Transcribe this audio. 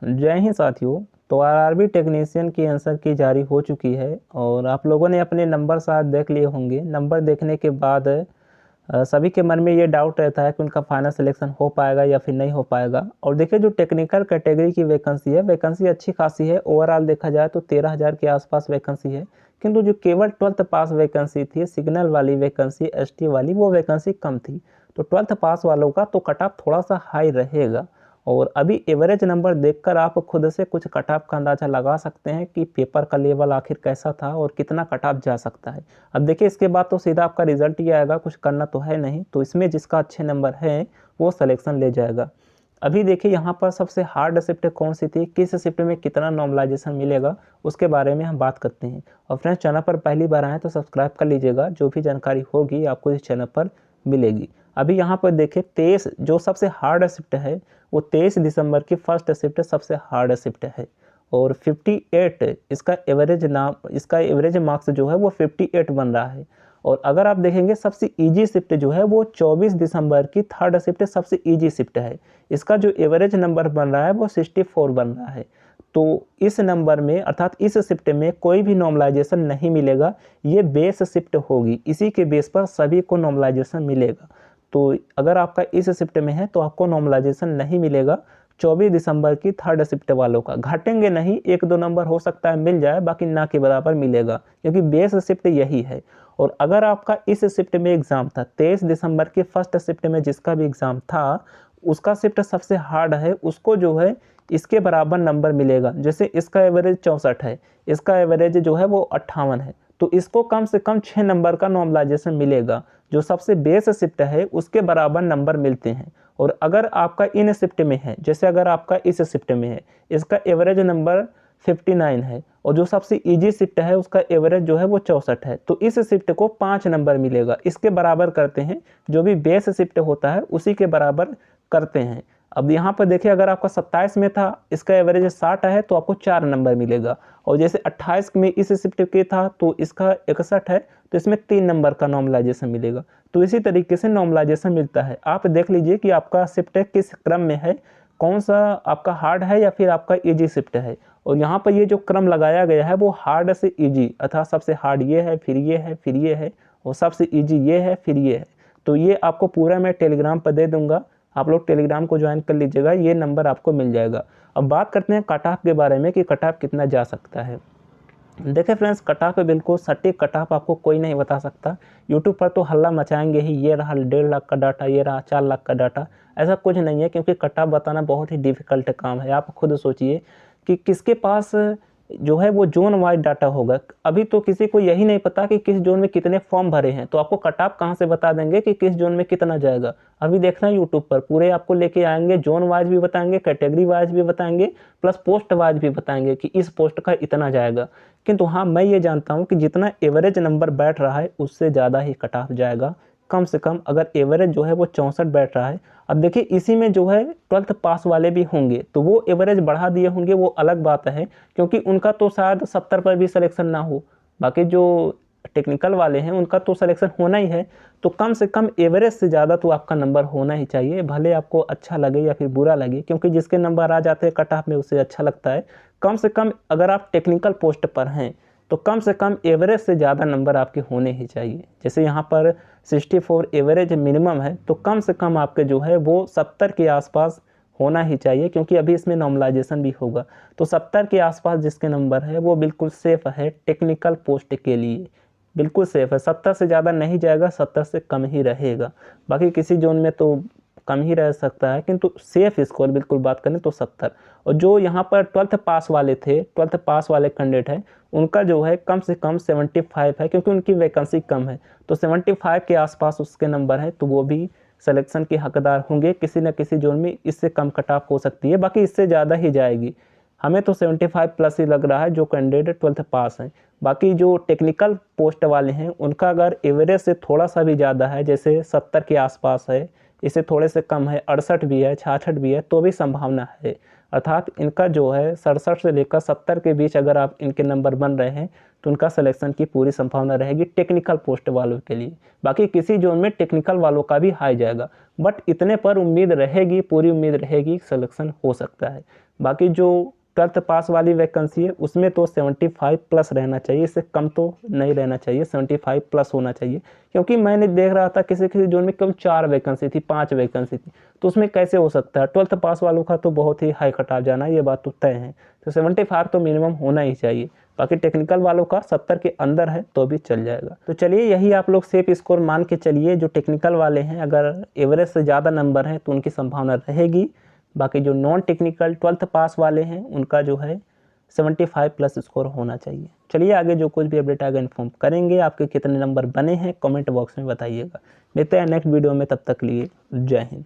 जय हिंद साथियों। तो आरआरबी टेक्नीशियन की आंसर की जारी हो चुकी है और आप लोगों ने अपने नंबर शायद देख लिए होंगे। नंबर देखने के बाद सभी के मन में ये डाउट रहता है कि उनका फाइनल सिलेक्शन हो पाएगा या फिर नहीं हो पाएगा। और देखिए, जो टेक्निकल कैटेगरी की वैकेंसी है, वैकेंसी अच्छी खासी है। ओवरऑल देखा जाए तो 13,000 के आसपास वैकेंसी है, किंतु जो केवल 12th पास वैकेंसी थी, सिग्नल वाली वैकेंसी, एसटी वाली, वो वैकेंसी कम थी। तो 12th पास वालों का तो कट ऑफ थोड़ा सा हाई रहेगा। और अभी एवरेज नंबर देखकर आप खुद से कुछ कट ऑफ का अंदाज़ा लगा सकते हैं कि पेपर का लेवल आखिर कैसा था और कितना कट ऑफ जा सकता है। अब देखिए, इसके बाद तो सीधा आपका रिजल्ट ही आएगा, कुछ करना तो है नहीं। तो इसमें जिसका अच्छे नंबर है वो सिलेक्शन ले जाएगा। अभी देखिए, यहाँ पर सबसे हार्ड शिफ्ट कौन सी थी, किस शिफ्ट में कितना नॉर्मलाइजेशन मिलेगा, उसके बारे में हम बात करते हैं। और फ्रेंड्स, चैनल पर पहली बार आए तो सब्सक्राइब कर लीजिएगा, जो भी जानकारी होगी आपको इस चैनल पर मिलेगी। अभी यहाँ पर देखिए, 23 जो सबसे हार्ड शिफ्ट है वो 23 दिसंबर की फर्स्ट शिफ्ट सबसे हार्ड शिफ्ट है। और 58 इसका एवरेज मार्क्स जो है वो 58 बन रहा है। और अगर आप देखेंगे, सबसे इजी शिफ्ट जो है वो 24 दिसंबर की थर्ड शिफ्ट सबसे इजी शिफ्ट है। इसका जो एवरेज नंबर बन रहा है वो 64 बन रहा है। तो इस नंबर में, अर्थात इस शिफ्ट में कोई भी नॉर्मलाइजेशन नहीं मिलेगा। ये बेस शिफ्ट होगी, इसी के बेस पर सभी को नॉर्मलाइजेशन मिलेगा। तो अगर आपका इस शिफ्ट में है तो आपको नॉर्मलाइजेशन नहीं मिलेगा। 24 दिसंबर की थर्ड शिफ्ट वालों का घटेंगे नहीं, 1-2 नंबर हो सकता है मिल जाए, बाकी ना के बराबर मिलेगा, क्योंकि बेस शिफ्ट यही है। और अगर आपका इस शिफ्ट में एग्जाम था, 23 दिसंबर की फर्स्ट शिफ्ट में जिसका भी एग्जाम था, उसका शिफ्ट सबसे हार्ड है, उसको जो है इसके बराबर नंबर मिलेगा। जैसे इसका एवरेज 64 है, इसका एवरेज जो है वो 58 है, तो इसको कम से कम 6 नंबर का नॉर्मलाइजेशन मिलेगा। जो सबसे बेस शिफ्ट है उसके बराबर नंबर मिलते हैं। और अगर आपका इन शिफ्ट में है, जैसे अगर आपका इस शिफ्ट में है, इसका एवरेज नंबर 59 है, और जो सबसे इजी शिफ्ट है उसका एवरेज जो है वो 64 है, तो इस शिफ्ट को 5 नंबर मिलेगा। इसके बराबर करते हैं, जो भी बेस शिफ्ट होता है उसी के बराबर करते हैं। अब यहाँ पर देखिए, अगर आपका 27 में था, इसका एवरेज 60 है, तो आपको 4 नंबर मिलेगा। और जैसे 28 में इस शिफ्ट के था तो इसका 61 है, तो इसमें 3 नंबर का नॉर्मलाइजेशन मिलेगा। तो इसी तरीके से नॉर्मलाइजेशन मिलता है। आप देख लीजिए कि आपका शिफ्ट किस क्रम में है, कौन सा आपका हार्ड है या फिर आपका इजी शिफ्ट है। और यहाँ पर ये जो क्रम लगाया गया है वो हार्ड से इजी, अर्थात सबसे हार्ड ये है, फिर ये है, फिर ये है, और सबसे इजी ये है, फिर ये है। तो ये आपको पूरा मैं टेलीग्राम पर दे दूंगा, आप लोग टेलीग्राम को ज्वाइन कर लीजिएगा, ये नंबर आपको मिल जाएगा। अब बात करते हैं कट ऑफ के बारे में कि कट ऑफ कितना जा सकता है। देखिए फ्रेंड्स, कट ऑफ पे बिल्कुल सटीक कट ऑफ आपको कोई नहीं बता सकता। यूट्यूब पर तो हल्ला मचाएंगे ही, ये रहा 1.5 लाख का डाटा, ये रहा 4 लाख का डाटा। ऐसा कुछ नहीं है, क्योंकि कट ऑफ बताना बहुत ही डिफिकल्ट काम है। आप खुद सोचिए कि किसके पास जो है वो जोन वाइज डाटा होगा। अभी तो किसी को यही नहीं पता कि किस जोन में कितने फॉर्म भरे हैं, तो आपको कट ऑफ कहाँ से बता देंगे कि किस जोन में कितना जाएगा। अभी देखना यूट्यूब पर पूरे आपको लेके आएंगे, जोन वाइज भी बताएंगे, कैटेगरी वाइज भी बताएंगे, प्लस पोस्ट वाइज भी बताएंगे कि इस पोस्ट का इतना जाएगा। किंतु हाँ, मैं ये जानता हूँ कि जितना एवरेज नंबर बैठ रहा है उससे ज़्यादा ही कट ऑफ जाएगा। कम से कम अगर एवरेज जो है वो 64 बैठ रहा है, अब देखिए इसी में जो है 12th पास वाले भी होंगे, तो वो एवरेज बढ़ा दिए होंगे, वो अलग बात है, क्योंकि उनका तो शायद 70 पर भी सिलेक्शन ना हो। बाकी जो टेक्निकल वाले हैं उनका तो सिलेक्शन होना ही है। तो कम से कम एवरेज से ज़्यादा तो आपका नंबर होना ही चाहिए, भले आपको अच्छा लगे या फिर बुरा लगे, क्योंकि जिसके नंबर आ जाते हैं कट ऑफ में उसे अच्छा लगता है। कम से कम अगर आप टेक्निकल पोस्ट पर हैं तो कम से कम एवरेज से ज़्यादा नंबर आपके होने ही चाहिए। जैसे यहाँ पर 64 एवरेज मिनिमम है, तो कम से कम आपके जो है वो 70 के आसपास होना ही चाहिए, क्योंकि अभी इसमें नॉर्मलाइजेशन भी होगा। तो 70 के आसपास जिसके नंबर है वो बिल्कुल सेफ़ है टेक्निकल पोस्ट के लिए, बिल्कुल सेफ़ है। 70 से ज़्यादा नहीं जाएगा, 70 से कम ही रहेगा। बाकी किसी जोन में तो कम ही रह सकता है, किंतु सेफ स्कोर बिल्कुल बात करें तो 70। और जो यहाँ पर 12th पास वाले थे, 12th पास वाले कैंडिडेट हैं, उनका जो है कम से कम 75 है, क्योंकि उनकी वैकेंसी कम है। तो 75 के आसपास उसके नंबर है, तो वो भी सिलेक्शन के हकदार होंगे। किसी न किसी जोन में इससे कम कट ऑफ हो सकती है, बाकी इससे ज़्यादा ही जाएगी। हमें तो 75 प्लस ही लग रहा है जो कैंडिडेट 12th पास हैं। बाकी जो टेक्निकल पोस्ट वाले हैं उनका अगर एवरेज से थोड़ा सा भी ज़्यादा है, जैसे 70 के आसपास है इससे थोड़े से कम है, 68 भी है, 66 भी है, तो भी संभावना है। अर्थात इनका जो है 67 से लेकर 70 के बीच अगर आप इनके नंबर बन रहे हैं तो उनका सिलेक्शन की पूरी संभावना रहेगी टेक्निकल पोस्ट वालों के लिए। बाकी किसी जोन में टेक्निकल वालों का भी हाई जाएगा, बट इतने पर उम्मीद रहेगी, पूरी उम्मीद रहेगी, सिलेक्शन हो सकता है। बाकी जो 12th पास वाली वैकेंसी है उसमें तो 75 प्लस रहना चाहिए, इससे कम तो नहीं रहना चाहिए, 75 प्लस होना चाहिए। क्योंकि मैंने देख रहा था किसी किसी जोन में केवल 4 वैकेंसी थी, 5 वैकेंसी थी, तो उसमें कैसे हो सकता है। 12th पास वालों का तो बहुत ही हाई कट आ जाना, ये बात तो तय है। तो 75 तो मिनिमम होना ही चाहिए। बाकी टेक्निकल वालों का 70 के अंदर है तो भी चल जाएगा। तो चलिए यही आप लोग सेफ स्कोर मान के चलिए, जो टेक्निकल वाले हैं अगर एवरेज से ज़्यादा नंबर हैं तो उनकी संभावना रहेगी। बाकी जो नॉन टेक्निकल 12th पास वाले हैं उनका जो है 75 प्लस स्कोर होना चाहिए। चलिए आगे जो कुछ भी अपडेट आएगा इन्फॉर्म करेंगे। आपके कितने नंबर बने हैं कमेंट बॉक्स में बताइएगा। मिलते हैं नेक्स्ट वीडियो में, तब तक लिए जय हिंद।